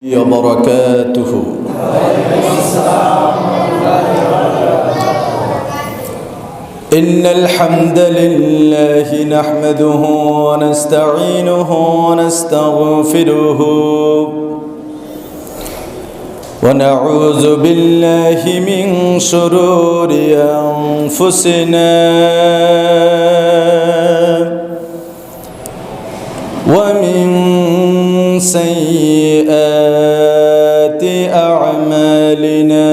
وبركاته. إن الحمد لله نحمده ونستعينه ونستغفره ونعوذ بالله من شرور أنفسنا ومن سيئات أعمالنا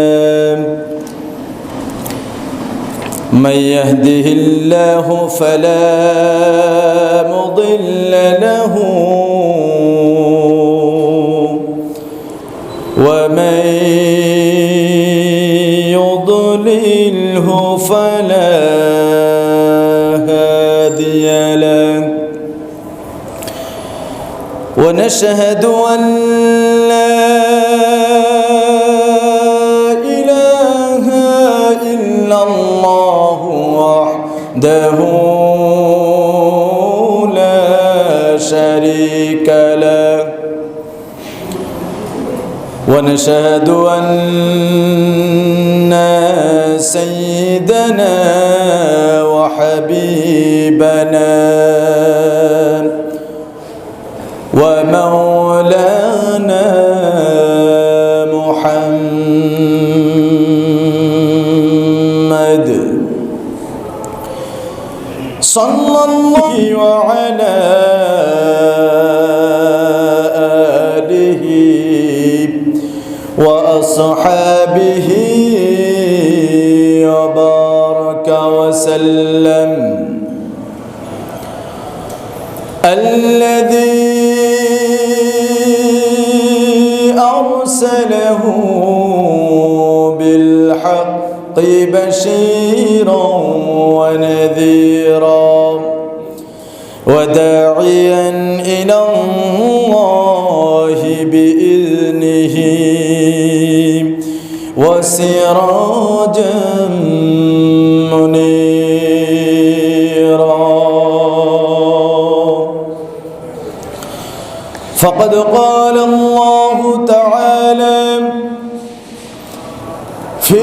من يهده الله فلا مضل له ومن يضلله فلا هادي له ونشهد أن لا إله إلا الله وحده لا شريك له ونشهد أن سيدنا وحبيبنا ومولانا محمد صلى الله وعلى آله وأصحابه وبارك وسلم الذي أرسله بالحق بشيرا ونذيرا وداعيا إلى الله بإذنه وسراجا منيرا فقد قال الله تعالى في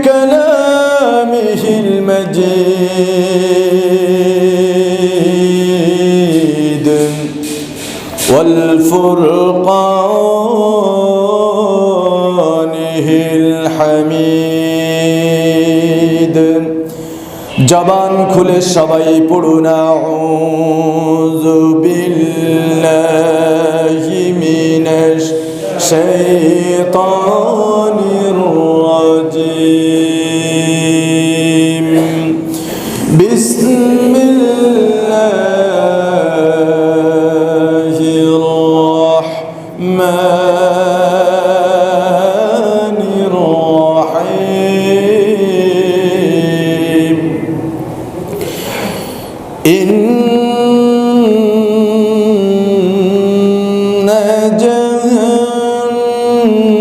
كلامه المجيد والفرقانه الحميد জবান খুলে সবাই পড়ুন আউযু বিল্লাহি মিনাশ শাইতানির রাজিম বিসমিল্লাহির রাহমানির রাহিম إن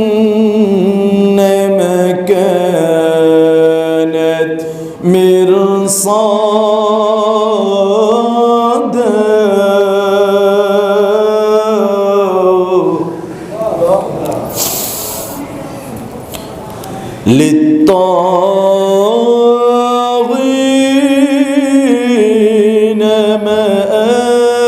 جهنم كانت مرصادا للطاغين مآبا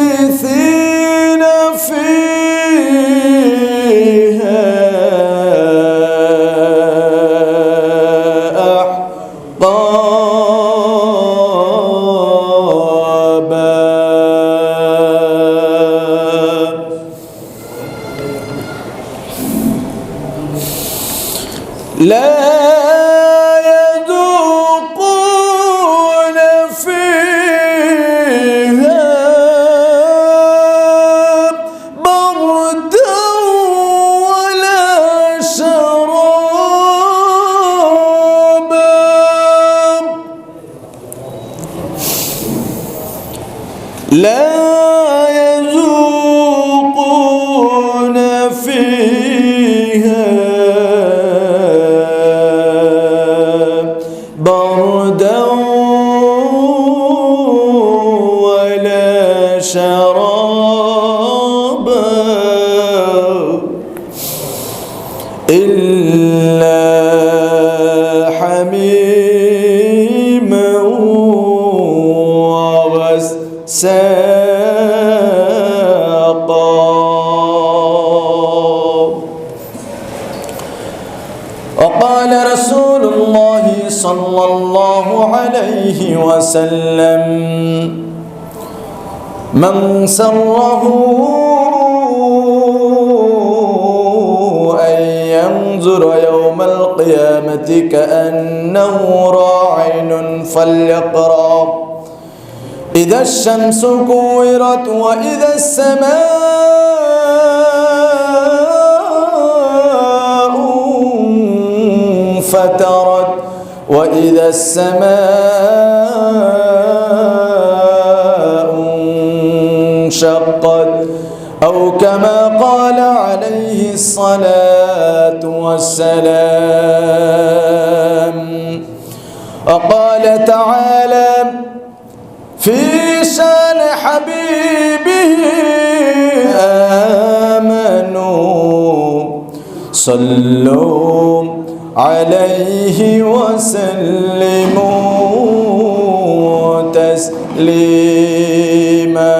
لابثين فيها أحقابا لا يذوقون فيها بردا ولا شرابا لا يذوقون فيها بردا عليه وسلم من سره أن ينظر يوم القيامة كأنه راعٍ فليقرأ إذا الشمس كورت وإذا السماء انفطرت وإذا السماء انشقت أو كما قال عليه الصلاة والسلام. وقال تعالى في شان حبيبه آمنوا صلوا عليه وسلموا تسليما.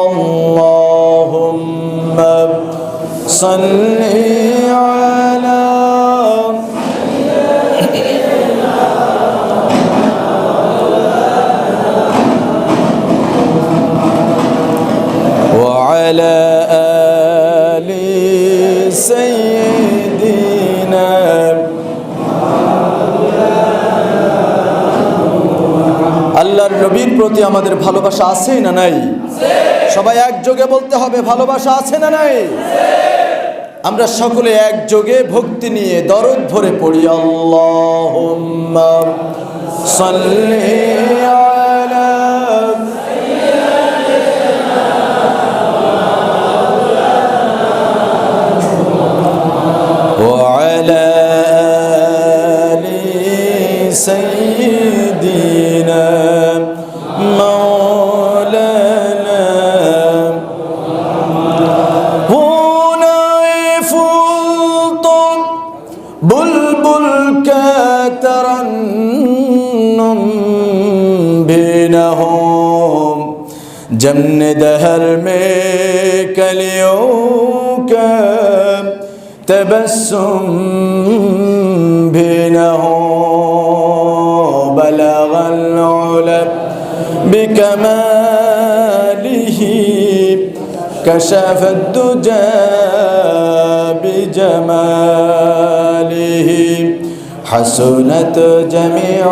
اللهم صل على وعلى آل سيدنا আল্লাহর নবীর প্রতি আমাদের ভালোবাসা আছে না নাই? সবাই একযোগে বলতে হবে, ভালোবাসা আছে না নাই? আমরা সকলে একযোগে ভক্তি নিয়ে দরদ ভরে পড়ি আল্লাহুম্মা সাল্লি আলা وعلى آل سيدنا مولانا. هنا يفلط بلبل كترنم بينهم جمن دهر में कलियों का تبسم भी न हो بلغ العلا بكماله كشف الدجى بجماله حسنت جميع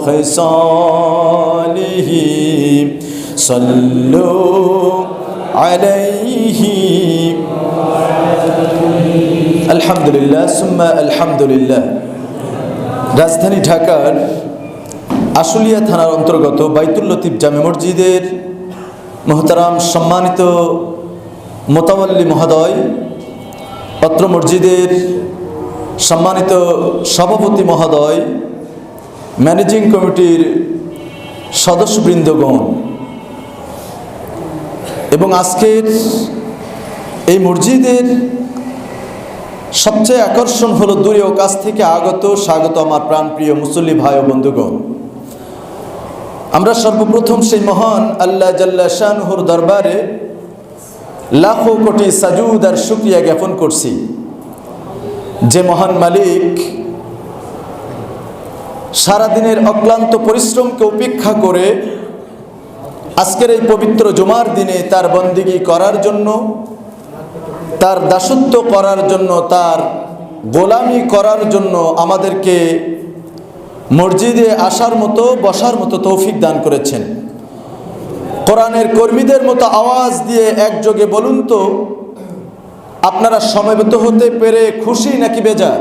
خصاله صلوا عليه. আলহামদুলিল্লাহ সুম্মা আলহামদুলিল্লাহ। রাজধানী ঢাকার আশুলিয়া থানার অন্তর্গত বাইতুল লতিফ জামে মসজিদের মোহতারাম সম্মানিত মোতাওয়াল্লি মহোদয়, অত্র মসজিদের সম্মানিত সভাপতি মহোদয়, ম্যানেজিং কমিটির সদস্যবৃন্দগণ এবং আজকের এই মসজিদের সবচেয়ে আকর্ষণ হলো দূরে ও কাছ থেকে আগত স্বাগত আমার প্রাণপ্রিয় মুসল্লি ভাই ও বন্ধুগণ। আমরা সর্বপ্রথম সেই মহান আল্লাহ জাল্লা শানুহুর দরবারে লাখো কোটি সাজুদ আর শুকরিয়া জ্ঞাপন করছি, যে মহান মালিক সারাদিনের অক্লান্ত পরিশ্রমকে উপেক্ষা করে আজকের এই পবিত্র জুমার দিনে তার বন্দিগি করার জন্য, তার দাসত্ব করার জন্য, তার গোলামি করার জন্য আমাদেরকে মসজিদে আসার মতো বসার মতো তৌফিক দান করেছেন। কোরআনের কর্মীদের মতো আওয়াজ দিয়ে একযোগে বলুন তো, আপনারা সমবেত হতে পেরে খুশি নাকি বেজার?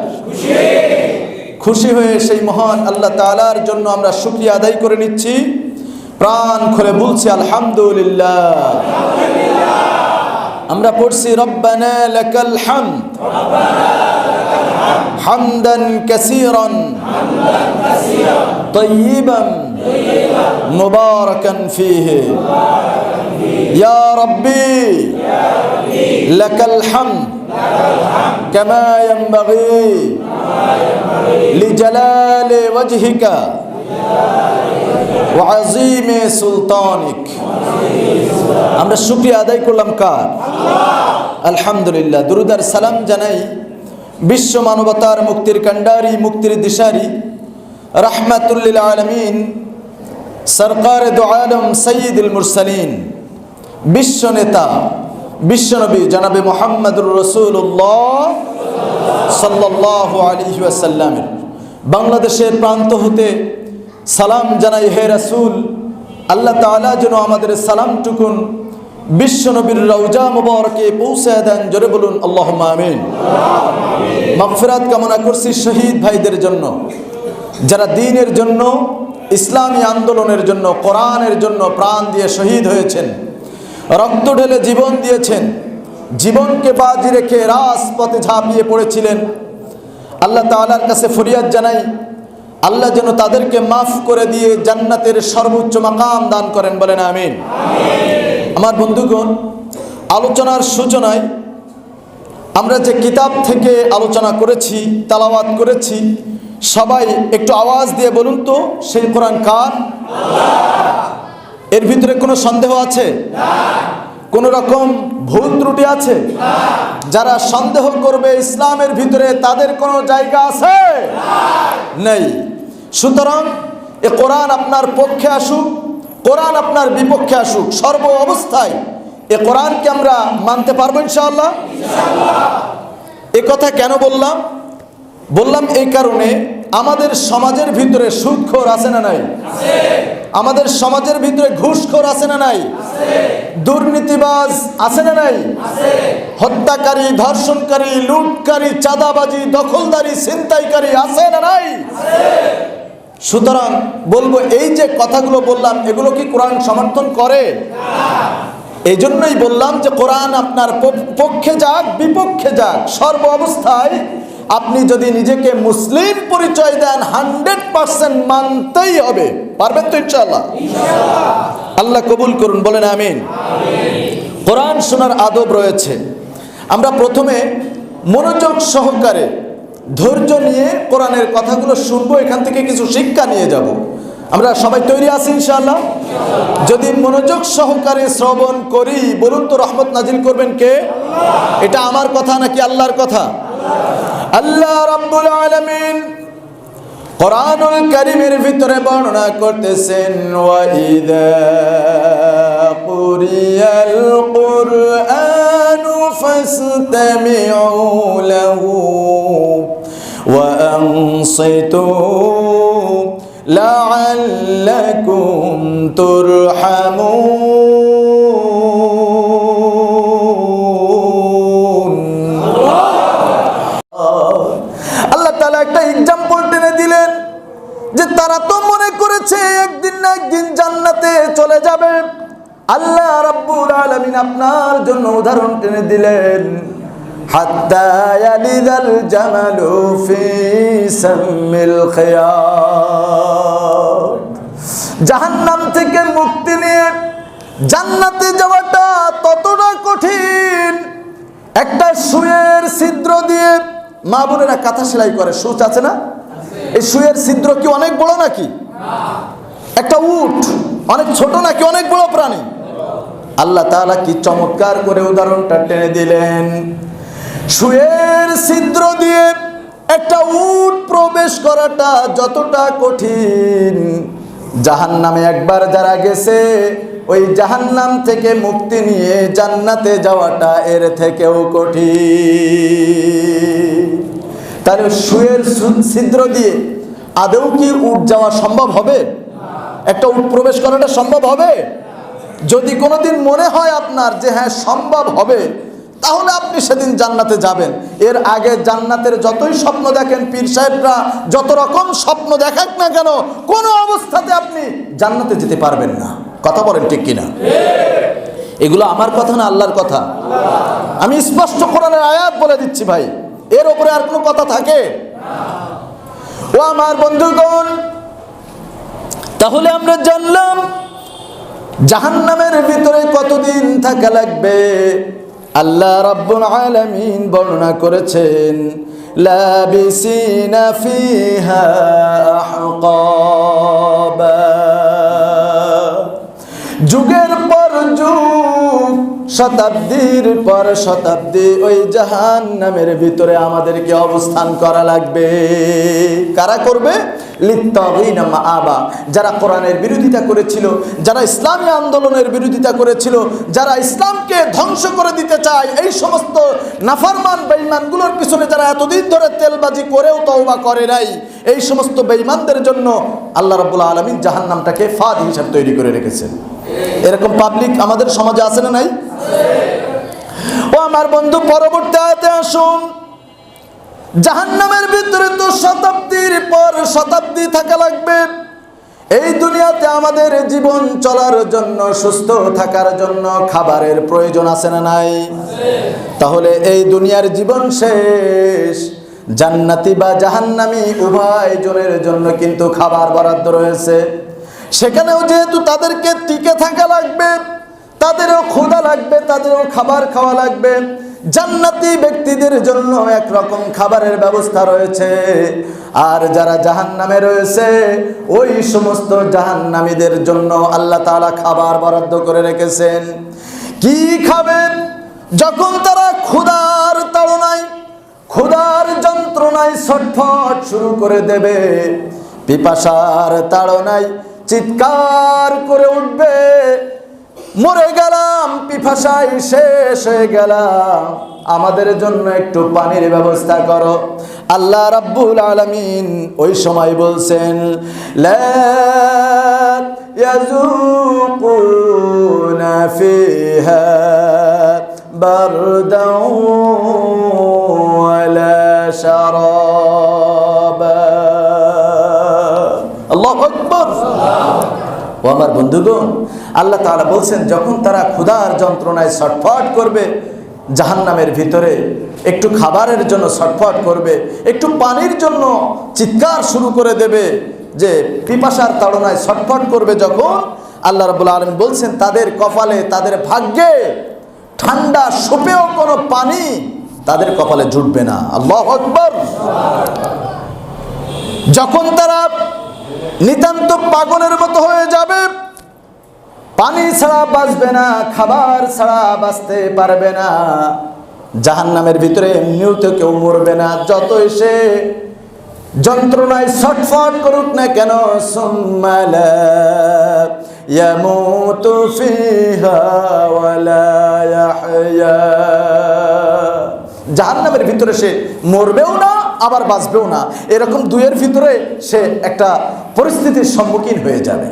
খুশি হয়ে সেই মহান আল্লাহ তাআলার জন্য আমরা শুকরিয়া আদায় করে নিচ্ছি, প্রাণ খুলে বলছি আলহামদুলিল্লাহ। আমরা পড়ছি রব্বানা লাকাল হামদ হামদান কাসীরান তাইয়িবান মুবারাকান ফীহি ইয়া রাব্বি লাকাল হামদ কামা ইয়ানবাগি লিজালালি ওয়াজহিকা ওয়া আযীমি সুলতানিক। আমরা শুকরিয়া আদায় করলাম কার? আলহামদুলিল্লাহ। দুরুদ আর সালাম জানাই বিশ্ব মানবতার মুক্তির কাণ্ডারি, মুক্তির দিশারি, রাহমাতুল লিল আলামিন, সরকার দু আলম সৈয়দুল মুরসালিন, বিশ্ব নেতা, বিশ্বনবী জনাবে মুহাম্মদুর রাসূলুল্লাহ সাল্লাল্লাহু আলাইহি ওয়াসাল্লামের বাংলাদেশের প্রান্ত হতে সালাম জানাই। হে রাসূল, আল্লাহ তাআলা যেন আমাদের সালামটুকুন বিশ্বনবীর রওজা মুবারকে পৌঁছে দেন। জোরে বলুন আল্লাহুম্মা আমিন। মাগফিরাত কামনা করছি শহীদ ভাইদের জন্য, যারা দ্বীনের জন্য, ইসলামী আন্দোলনের জন্য, কোরআনের জন্য প্রাণ দিয়ে শহীদ হয়েছেন, রক্ত ঢেলে জীবন দিয়েছেন, জীবনকে বাজি রেখে রাজপথে ঝাঁপিয়ে পড়েছিলেন। আল্লাহ তাআলার কাছে ফরিয়াদ জানাই, আল্লাহ যেন তাদেরকে মাফ করে দিয়ে জান্নাতের সর্বোচ্চ মাকাম দান করেন। বলেন আমিন। আমার বন্ধুগণ, আলোচনার সূচনায় আমরা যে কিতাব থেকে আলোচনা করেছি, তেলাওয়াত করেছি, সবাই একটু আওয়াজ দিয়ে বলুন তো, সেই কোরআন কার? এর ভিতরে কোনো সন্দেহ আছে? কোন রকম ভুল ত্রুটি আছে? যারা সন্দেহ করবে ইসলামের ভিতরে, তাদের কোনো জায়গা আছে? নেই। সুতরাং এ কোরআন আপনার পক্ষে আসুক, কোরআন আপনার বিপক্ষে আসুক, সর্ব অবস্থায় এ কোরআনকে আমরা মানতে পারবো ইনশাআল্লাহ। এ কথা কেন বললাম? বললাম এই কারণে, আমাদের সমাজের ভিতরে সুদখোর আছে না নাই? আমাদের সমাজের ভিতরে ঘুষখোর আছে না নাই? দুর্নীতিবাজ আছে না নাই? হত্যাকারী, ধর্ষণকারী, লুটকারী, চাঁদাবাজি, দখলদারি, ছিনতাইকারী আছে না নাই? সুতরাং বলবো, এই যে কথাগুলো বললাম, এগুলো কি কোরআন সমর্থন করে? এই জন্যই বললাম যে কোরআন আপনার পক্ষে যাক, বিপক্ষে যাক, সর্ব অবস্থায় আপনি যদি নিজেকে মুসলিম পরিচয় দেন, 100% মানতেই হবে। পারবেন তো ইনশাআল্লাহ? আল্লাহ কবুল করুন। বলেন আমিন। কোরআন শোনার আদব রয়েছে। আমরা প্রথমে মনোযোগ সহকারে, ধৈর্য নিয়ে কোরআনের কথাগুলো শুনবো, এখান থেকে কিছু শিক্ষা নিয়ে যাব। আমরা সবাই তৈরি আছি ইনশাআল্লাহ? যদি মনোযোগ সহকারে শ্রবণ করি, বলুন তো রহমত নাজিল করবেন কে? এটা আমার কথা নাকি আল্লাহর কথা? আল্লাহ রাব্বুল আলামিন কোরআনুল কারীমের ভিতরে বর্ণনা করতেছেন, ওয়া ইযা কুরিয়াল কুরআনু ফাসতামিউ লাহু ওয়া আনসিতু লাআল্লাকুম তুরহামুন। আল্লাহ তাআলা একটা এক্সাম্পল টেনে দিলেন যে তারা তো মনে করেছে একদিন না একদিন জান্নাতে চলে যাবে। আল্লাহ রাব্বুল আলামিন আপনার জন্য উদাহরণ টেনে দিলেন, হাত্তা ইয়ালিদাল জামালু ফি সামিল খিয়াত। জাহান্নাম থেকে মুক্তি নিয়ে জান্নাতে যাওয়াটা ততটা কঠিন। একটা সুইয়ের ছিদ্র দিয়ে, মা বোনেরা কাঁথা সেলাই করে, সুচ আছে না? এই সুইয়ের ছিদ্র কি অনেক বড় নাকি? একটা উট অনেক ছোট নাকি অনেক বড় প্রাণী? আল্লাহ তাআলা কি চমৎকার করে উদাহরণটা টেনে দিলেন। সুইয়ের ছিদ্র দিয়ে একটা উট প্রবেশ করাটা যতটা কঠিন, জাহান্নামে একবার যারা গেছে, ওই জাহান্নাম থেকে মুক্তি নিয়ে জান্নাতে যাওয়াটা এর থেকেও কঠিন। তাহলে সুইয়ের ছিদ্র দিয়ে আদৌ কি উট যাওয়া সম্ভব হবে? একটা উট প্রবেশ করাটা সম্ভব হবে? যদি কোনোদিন মনে হয় আপনার যে হ্যাঁ সম্ভব হবে, তাহলে আপনি সেদিন জান্নাতে যাবেন। এর আগে জান্নাতের যতই স্বপ্ন দেখেন, পীর সাহেবরা যত রকম স্বপ্ন দেখাক না কেন, কোনো অবস্থাতে আপনি জান্নাতে যেতে পারবেন না। কথা বলেন ঠিক কিনা? এগুলো আমার কথা না, আল্লাহর কথা। আমি স্পষ্ট কোরআনের আয়াত বলে দিচ্ছি ভাই, এর উপরে আর কোনো কথা থাকে? ও আমার বন্ধুগণ, তাহলে আমরা জানলাম জাহান্নামের ভিতরে কতদিন থাকা লাগবে। আল্লাহ রাব্বুল আলামিন বর্ণনা করেছেন, লাবিসিনা ফিহা আহকাবা। যুগের পর যুগ শতাব্দীর পর শতাব্দী ওই জাহান্নামের ভিতরে আমাদেরকে অবস্থান করা লাগবে। কারা করবে? লিত্তাগিনা মাআবা, যারা কোরআনের বিরোধিতা করেছিল, যারা ইসলামী আন্দোলনের বিরোধিতা করেছিল, যারা ইসলামকে ধ্বংস করে দিতে চায়, এই সমস্ত নাফরমান বেঈমানগুলোর পিছনে যারা এতদিন ধরে তেলবাজি করেও তওবা করে নাই, এই সমস্ত বেঈমানদের জন্য আল্লাহ রাব্বুল আলামিন জাহান্নামটাকে ফাঁদ হিসাবে তৈরি করে রেখেছেন। এরকম পাবলিক আমাদের সমাজে আছে না নাই? ও আমার বন্ধু, পরবর্তী আয়াতে আসুন। জাহান্নামের ভিতরে তো শতাব্দীর পর শতাব্দী থাকা লাগবে। এই দুনিয়াতে আমাদের জীবন চলার জন্য, সুস্থ থাকার জন্য খাবারের প্রয়োজন আছে না নাই? তাহলে এই দুনিয়ার জীবন শেষ, জান্নাতি বা জাহান্নামী উভয় জনের জন্য কিন্তু খাবার বরাদ্দ রয়েছে। সেখানেও যেহেতু তাদেরকে টিকে থাকা লাগবে, তাদেরও ক্ষুধা লাগবে, তাদেরও খাবার খাওয়া লাগবে। জান্নাতি ব্যক্তিদের জন্য একরকম খাবারের ব্যবস্থা রয়েছে, আর যারা জাহান্নামে রয়েছে ওই সমস্ত জাহান্নামীদের জন্য আল্লাহ তাআলা খাবার বরাদ্দ করে রেখেছেন। কি খাবেন? যখন তারা ক্ষুধার তাড়নায়, ক্ষুধার যন্ত্রণায় ছটফট শুরু করে দেবে, পিপাসার তাড়নায় চিৎকার করে উঠবে, মরে গেলাম, পিপাসায় শেষ হয়ে গেলাম, আমাদের জন্য একটু পানির ব্যবস্থা করো। আল্লাহ রাব্বুল আলামিন ওই সময় বলছেন, লা ইয়াযুকুনা ফিহা বারদাও ওয়ালা শারাবা। আল্লাহু আকবার। ও আমার বন্ধুগণ, আল্লাহ তাআলা বলছেন যখন তারা ক্ষুধার যন্ত্রণায় ছটফট করবে জাহান্নামের ভিতরে, একটু খাবারের জন্য ছটফট করবে, একটু পানির জন্য চিৎকার শুরু করে দেবে, যে পিপাসার তাড়নায় ছটফট করবে, যখন আল্লাহ রাব্বুল আলামিন বলছেন তাদের কপালে, তাদের ভাগ্যে ঠান্ডা সুপেয় কোনো পানি তাদের কপালে জুটবে না। আল্লাহু আকবার। যখন তারা নিতান্ত পাগলের মতো হয়ে যাবে, পানি ছাড়া বাঁচবে না, খাবার ছাড়া বাঁচতে পারবে না, জাহান্নামের ভিতরে এমনিও তো কেউ মরবে না, যতই সে যন্ত্রণায় ছটফট করুক না কেন, সুম্মা লা ইয়ামুতু ফিহা ওয়ালা ইয়াহইয়া, জাহান্নামের ভিতরে সে মরবেও না আবার বাঁচবেও না, এরকম দুইয়ের ভিতরে সে একটা পরিস্থিতির সম্মুখীন হয়ে যাবে।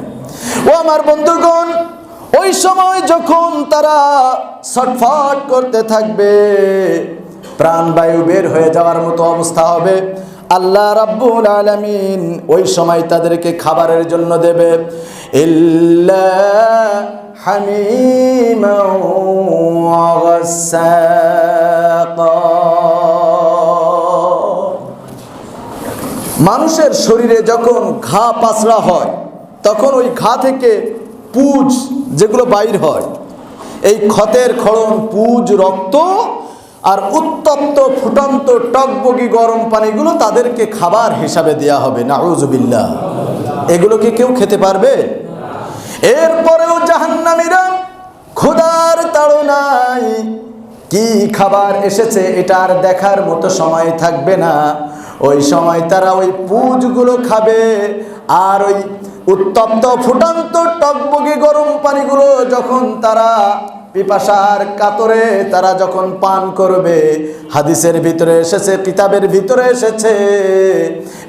ও আমার বন্ধুগণ, ওই সময় যখন তারা ছটফট করতে থাকবে, প্রাণবায়ু বের হয়ে যাওয়ার মতো অবস্থা হবে, আল্লাহ রাব্বুল আলামিন ওই সময় তাদেরকে খাবারের জন্য দেবে, ইল্লা হামিমান ওয়া গাসসাকা। মানুষের শরীরে যখন ঘা পাচড়া হয়, তখন ওই ঘা থেকে পুজ যেগুলো বাইর হয়, এই ক্ষতের ক্ষরণ, পুজ, রক্ত আর উত্তপ্ত ফুটন্ত টকবগি গরম পানিগুলো তাদেরকে খাবার হিসাবে দেয়া হবে। নাউযুবিল্লাহ। এগুলো কি কেউ খেতে পারবে? এরপরেও জাহান্নামীরা ক্ষুধার তাড়নায় কি খাবার এসেছে এটা আর দেখার মতো সময় থাকবে না। ওই সময় তারা ওই পুজগুলো খাবে, আর ওই উত্তপ্ত ফুটন্ত টকবগি গরম পানিগুলো যখন তারা পিপাসার কাতরে তারা যখন পান করবে, হাদিসের ভিতরে এসেছে, কিতাবের ভিতরে এসেছে,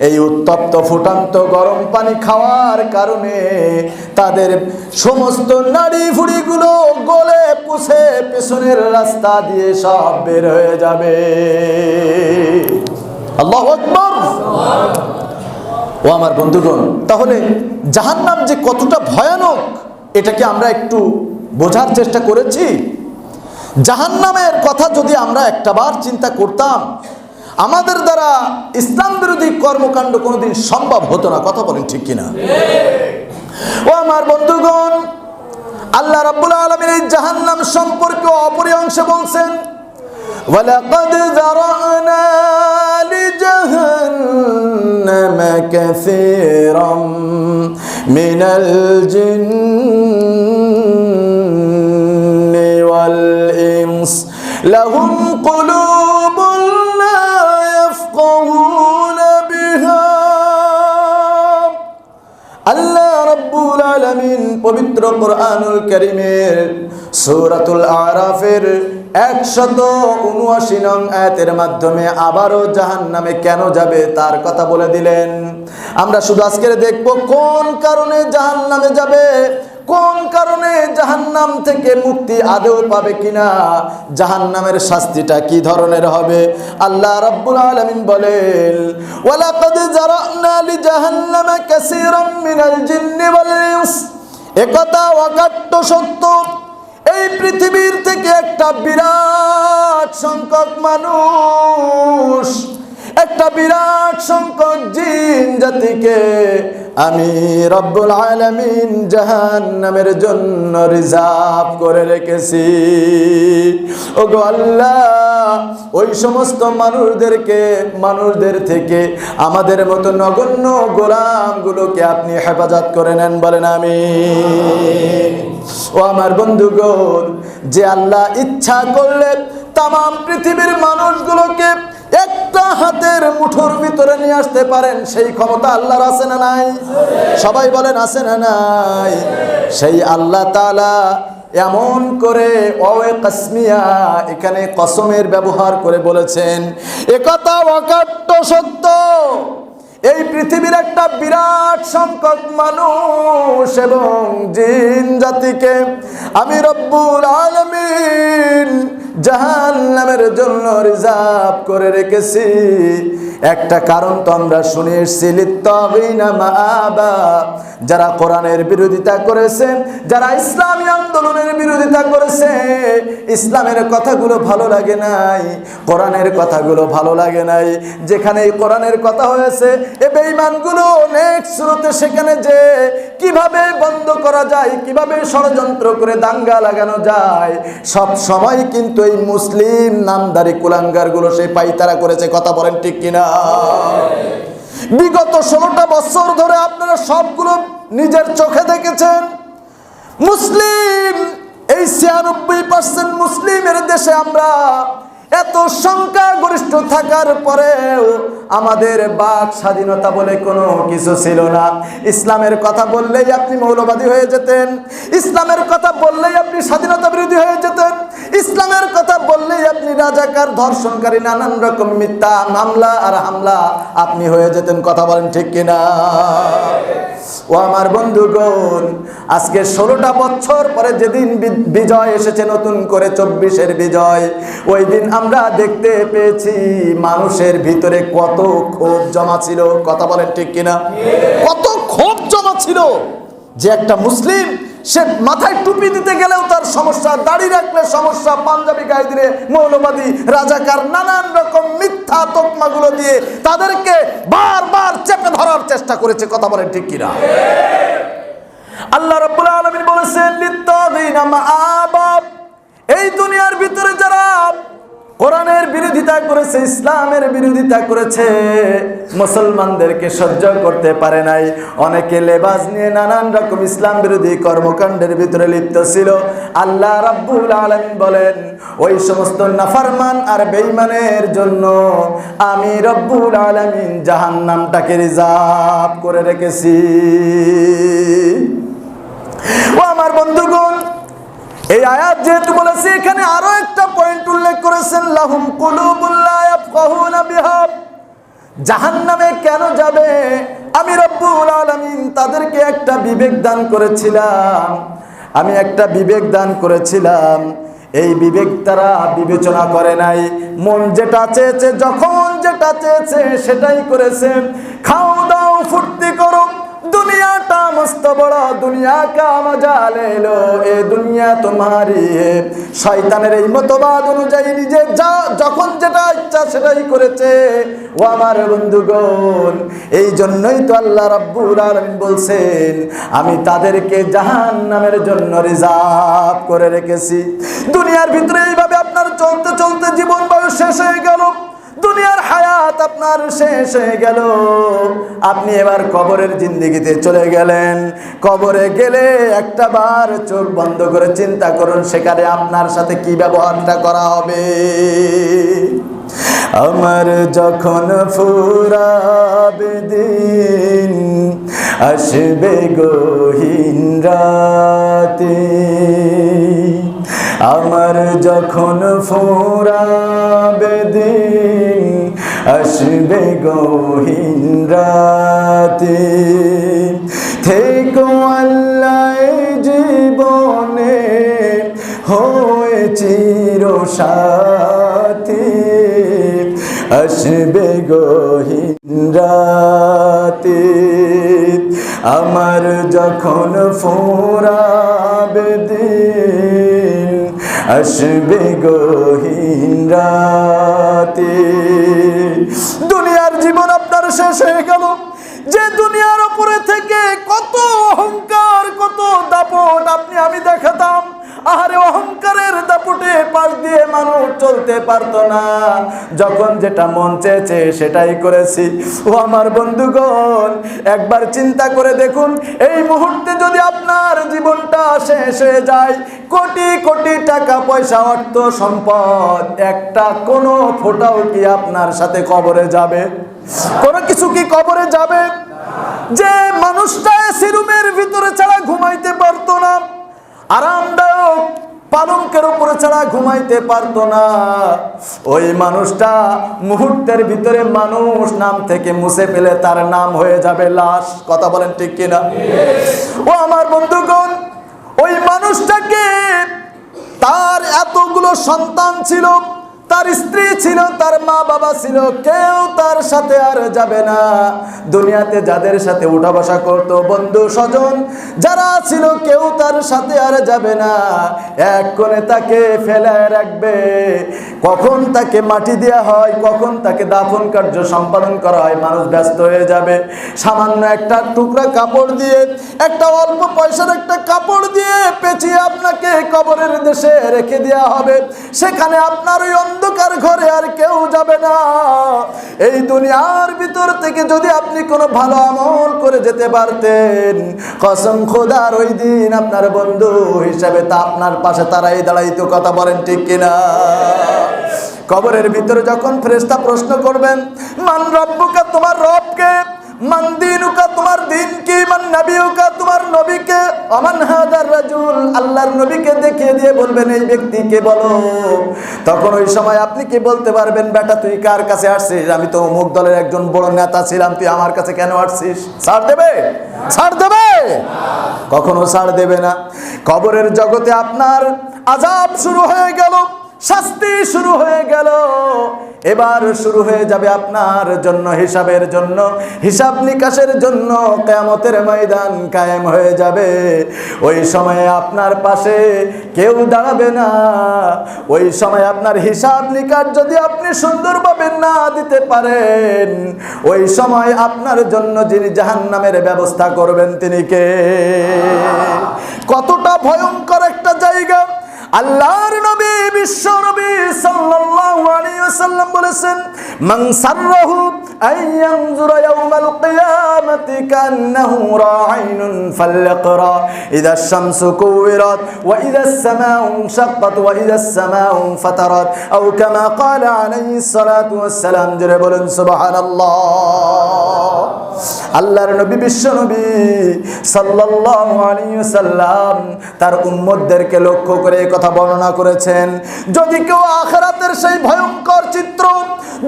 এই উত্তপ্ত ফুটন্ত গরম পানি খাওয়ার কারণে তাদের সমস্ত নাড়ি ভুঁড়িগুলো গলে পুষে পেছনের রাস্তা দিয়ে সব বের হয়ে যাবে। আল্লাহু আকবার। ও আমার বন্ধুগণ, তাহলে জাহান্নাম যে কতটা ভয়ানক এটা কি আমরা একটু বোঝার চেষ্টা করেছি? জাহান্নামের কথা যদি আমরা একটাবার চিন্তা করতাম, আমাদের দ্বারা ইসলাম বিরোধী কর্মকাণ্ড কোনোদিন সম্ভব হতো না। কথা বলেন ঠিক কিনা? ও আমার বন্ধুগণ, আল্লাহ রাব্বুল আলামিন এই জাহান্নাম সম্পর্কে অপর অংশে বলছেন, ওয়ালাকাদ যারানা লিজাহান্নাম কাসীরাম মিনাল জিন্নি ওয়াল লাহুম কুলুবুন লা ইয়াফকাহুনা বিহা। আল্লাহ রাব্বুল আলামিন পবিত্র কোরআনুল কারীমের সূরাতুল আরাফের 179 নং আয়াতের মাধ্যমে আবারও জাহান্নামে কেন যাবে তার কথা বলে দিলেন। আমরা শুধু আজকে দেখব কোন কারণে জাহান্নামে যাবে, কোন কারণে জাহান্নাম থেকে মুক্তি আদৌ পাবে কিনা, জাহান্নামের শাস্তিটা কি ধরনের হবে। আল্লাহ রাব্বুল আলামিন বলেন, ওয়ালাকাদ জারানা লিজাহান্নামা কাসীরাম মিনাল জিন্নি ওয়াল ইনস। একথা অকাট্য সত্য, এই পৃথিবীর থেকে একটা বিরাট সংখ্যক মানুষ, একটা বিরাট সংখ্যক জিন জাতিকে আমি রব্বুল আলামিন জাহান্নামের জন্য রিজার্ভ করে রেখেছি। ওগো আল্লাহ, ওই সমস্ত মানুষদের থেকে আমাদের মতো নগণ্য গোলামগুলোকে আপনি হেফাজত করে নেন, বলেন আমিন। ও আমার বন্ধুগণ, যে আল্লাহ ইচ্ছা করলে তামাম পৃথিবীর মানুষগুলোকে একটা হাতের মুঠোর ভিতরে নিয়ে আসতে পারেন, সেই ক্ষমতা আল্লাহর আছে না নাই? সবাই বলেন আছে না নাই? সেই আল্লাহ তাআলা এমন করে ওয়ে কসমিয়া, এখানে কসমের ব্যবহার করে বলেছেন, একথা অকাট্য সত্য, এই পৃথিবীর একটা বিরাট সংখ্যক মানুষ এবং জিন জাতিকে আমি রব্বুল আলামিন জাহান্নামের জন্য রিজার্ভ করে রেখেছি। একটা কারণ তো আমরা শুনে এসেছি, লিত্তাগিনা মাআবা, যারা কোরআনের বিরোধিতা করেছে, যারা ইসলামী আন্দোলনের বিরোধিতা করেছে, ইসলামের কথাগুলো ভালো লাগে নাই, কোরআনের কথাগুলো ভালো লাগে নাই, যেখানে এই কোরআনের কথা হয়েছে এ বেঈমানগুলো নেক্সট সুরতে সেখানে যে কিভাবে বন্ধ করা যায়, কিভাবে ষড়যন্ত্র করে দাঙ্গা লাগানো যায়, সব সময় কিন্তু এই মুসলিম নামধারী কুলাঙ্গারগুলো সেই পাইতারা করেছে। কথা বলেন ঠিক কিনা? বিগত 16টা বছর ধরে আপনারা সবগুলো নিজের চোখে দেখেছেন। মুসলিম, এই 96% মুসলিমের দেশে আমরা এত সংখ্যাগরিষ্ঠ থাকার পরেও আমাদের বাক স্বাধীনতা বলে কোনো কিছু ছিল না। ইসলামের কথা বললেই আপনি মৌলবাদী হয়ে যেতেন, ইসলামের কথা বললেই আপনি স্বাধীনতা বিরোধী হয়ে যেতেন, ইসলামের কথা বললেই আপনি রাজাকার, ধর্ষণকারী, নানান রকম মিথ্যা মামলা আর হামলা আপনি হয়ে যেতেন। কথা বলেন ঠিক কিনা? ও আমার বন্ধুগণ, আজকে 16টা বছর পরে যেদিন বিজয় এসেছে, নতুন করে 24-এর বিজয়, ওই দিন আমরা দেখতে পেয়েছি মানুষের ভিতরে কত ক্ষোভ জমা ছিল। কথা বলেন ঠিক কিনা? কত ক্ষোভ জমা ছিল যে একটা মুসলিম সে মাথায় টুপি দিতে গেলেও তার সমস্যা, দাড়ি রাখলে সমস্যা, পাঞ্জাবি গায়ে দিলে মৌলবাদী, রাজাকার, নানান রকম মিথ্যা তকমাগুলো দিয়ে তাদেরকে বারবার চেপে ধরার চেষ্টা করেছে। কথা বলেন ঠিক কিনা? আল্লাহ রাব্বুল আলামিন বলেছেন, লিত্তাগিনা মাআবা, এই দুনিয়ার ভিতরে যারা কোরআনের বিরোধিতা করেছে, ইসলামের বিরোধিতা করেছে, মুসলমানদেরকে সহ্য করতে পারে নাই, অনেকে লেবাস নিয়ে নানান রকম ইসলাম বিরোধী কর্মকাণ্ডের ভিতরে লিপ্ত ছিল। আল্লাহ রাব্বুল আলামিন বলেন, ওই সমস্ত নাফরমান আর বেঈমানের জন্য আমি রব্বুল আলামিন জাহান্নামটাকে রিজার্ভ করে রেখেছি। ও আমার বন্ধুগণ, এই আয়াত যেহেতু বলেছে, এখানে আরো একটা পয়েন্ট উল্লেখ করেছেন, লাহুম কুলুবুন লা ইয়াফকাহুনা বিহা, জাহান্নামে কেন যাবে? আমি রব্বুল আলামিন তাদেরকে একটা বিবেক দান করেছিলাম, আমি একটা বিবেক দান করেছিলাম। এই বিবেক তারা বিবেচনা করে নাই, মন যেটা চেয়েছে, যখন যেটা চেয়েছে সেটাই করেছে। খাও দাও ফুর্তি করো, दुनियाटा मस्त बड़ा दुनिया का मजा ले लो, ए दुनिया तुम्हारी है। শয়তানের এই মতবাদ অনুযায়ী নিজে যা যখন যেটা ইচ্ছা সেটাই করেছে। ও আমার বন্ধুগণ, এই জন্যই তো আল্লাহ রাব্বুল আলামিন বলছেন, আমি তাদেরকে জাহান্নামের জন্য রিজার্ভ করে রেখেছি। দুনিয়ার ভিতরে এইভাবে আপনার চলতে চলতে জীবন বয়স শেষ হয়ে গেল, দুনিয়ার হায়াত আপনার শেষ হয়ে গেল, আপনি এবার কবরের জিন্দেগিতে চলে গেলেন। কবরে গেলে একটা বার চোখ বন্ধ করে চিন্তা করুন সেখানে আপনার সাথে কি ব্যবহারটা করা হবে। আমার যখন ফুরাবে দিন, আসবে গহীন রাতে, আমার যখন ফুরাবে দিন, আসবে গহীন রাতে, থেকো আল্লাহ জীবনে হয়ে চির সাথী, আসবে গহীন রাতে, আমার যখন ফুরাবে দিন, আসবে গহীন রাতে। দুনিয়ার জীবন আপনার শেষ হয়ে গেল, যে দুনিয়ার উপরে থেকে কত অহংকার, কত দাপট আপনি আমি দেখাতাম, আহারে অহংকারের দাপটে পাশ দিয়ে মানুষ চলতে পারতো না, যখন যেটা মন চেয়েছে সেটাই করেছি। ও আমার বন্ধুগণ, একবার চিন্তা করে দেখুন, এই মুহূর্তে যদি আপনার জীবনটা শেষ হয়ে যায়, কোটি কোটি টাকা পয়সা অর্থ সম্পদ, একটা কোনো ফোঁটাও কি আপনার সাথে কবরে যাবে? কোনো কিছু কি কবরে যাবে? যে মানুষটা এসি রুমের ভিতরে ছাড়া ঘুমাইতে পারতো না, আরামদায়ক পালঙ্কের উপরে ছাড়া ঘুমাইতে পারতো না, ওই মানুষটা মুহূর্তের ভিতরে মানুষ নাম থেকে মুছে ফেলে তার নাম হয়ে যাবে লাশ। কথা বলেন ঠিক কিনা? ও আমার বন্ধুগণ, ওই মানুষটাকে তার এতগুলো সন্তান ছিল, তার স্ত্রী ছিল, তার মা বাবা ছিল, কেউ তার সাথে আর যাবে না। দুনিয়াতে যাদের সাথে উঠা বসা করতো, বন্ধু স্বজন যারা ছিল, কেউ তার সাথে আর যাবে না। এক কোণে তাকে ফেলে রাখবে, কখন তাকে মাটি দেওয়া হয়, কখন তাকে দাফন কার্য সম্পাদন করা হয়, মানুষ ব্যস্ত হয়ে যাবে। সামান্য একটা টুকরা কাপড় দিয়ে, একটা অল্প পয়সার একটা কাপড় দিয়ে পেঁচিয়ে আপনাকে কবরের দেশে রেখে দেওয়া হবে। সেখানে আপনার ওই অন্ধকার ঘরে আর কেউ যাবে না। এই দুনিয়ার ভিতর থেকে যদি আপনি কোনো ভালো আমল করে যেতে পারতেন, কসম খোদার ওই দিন আপনার বন্ধু হিসাবে তা আপনার পাশে তারাই দাঁড়াইতো। কথা বলেন ঠিক কিনা? কবরের ভিতরে যখন ফেরেশতা প্রশ্ন করবেন, মান রব্বুকা, তোমার রবকে, মান দিনুকা, তোমার দিন কি, মান নবিয়ুকা, তোমার নবীকে, আমান হাদার রাজুল, আল্লাহর নবীকে দেখিয়ে দিয়ে বলবেন এই ব্যক্তিকে বলো। তখন ওই সময় আপনি কি বলতে পারবেন? বেটা তুই কার কাছে আসছিস? আমি তো অমুক দলের একজন বড় নেতা ছিলাম, তুই আমার কাছে কেন আসছিস? ছাড় দেবে? ছাড় দেবে? কখনো ছাড় দেবে না। কবরের জগতে আপনার আযাব শুরু হয়ে গেল, শাস্তি শুরু হয়ে গেল। এবার শুরু হয়ে যাবে আপনার জন্য হিসাবের জন্য, হিসাব নিকাশের জন্য কিয়ামতের ময়দান কায়েম হয়ে যাবে। ওই সময়ে আপনার পাশে কেউ দাঁড়াবে না। ওই সময় আপনার হিসাব নিকাশ যদি আপনি সুন্দরভাবে না দিতে পারেন, ওই সময় আপনার জন্য যিনি জাহান্নামের ব্যবস্থা করবেন তিনি কে? কতটা ভয়ঙ্কর একটা জায়গা! আল্লাহর নবী, বিশ্ব নবী সাল্লাল্লাহু আলাইহি ওয়াসাল্লাম বলেছেন, মান সাররাহু আইয়ানজুরা ইয়াউমাল কিয়ামাতি কান্নাহু রাআইনুন ফালইকরা ইযাশ শামসু কুওয়িরাত ওয়া ইযাস সামাউ শাক্কাত ওয়া ইযাস সামাউ ফাতারাত আও কামা ক্বালা আলাইহিস সালাতু ওয়াস সালাম। জোরে বলেন সুবহানাল্লাহ। আল্লাহর নবী, বিশ্ব নবী সাল্লাল্লাহু আলাইহি ওয়াসাল্লাম তার উম্মতদেরকে লক্ষ্য করে কথা বর্ণনা করেছেন, যদি কেউ আখিরাতের সেই ভয়ঙ্কর চিত্র,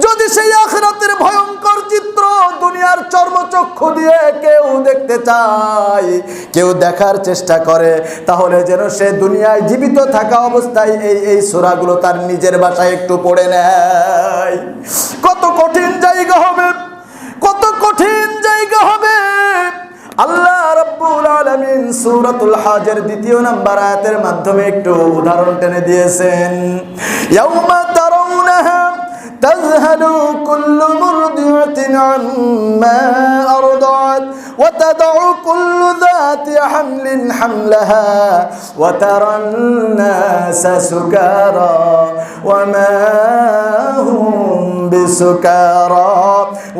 যদি সেই আখিরাতের ভয়ঙ্কর চিত্র দুনিয়ার চর্মচক্ষু দিয়ে কেউ দেখতে চায়, কেউ দেখার চেষ্টা করে, তাহলে যেন সে দুনিয়ায় জীবিত থাকা অবস্থায় এই সূরাগুলো তার নিজের ভাষায় একটু পড়ে নেয়। কত কঠিন জায়গা হবে, কত কঠিন জায়গা হবে। আল্লাহ রাব্বুল আলামিন সূরাতুল হাজের ২য় নম্বর আয়াতের মাধ্যমে একটু উদাহরণ টেনে দিয়েছেন। ইয়াউমা তারাউনাহা তাযহালু কুল্লু মুরদিআতিন আম্মা আরদাত ওয়া তাদউ কুল্লু যাতি হামলিন হামলাহা ওয়া তারান নাসা সুকারা ওয়া মা হুম বিসুকারা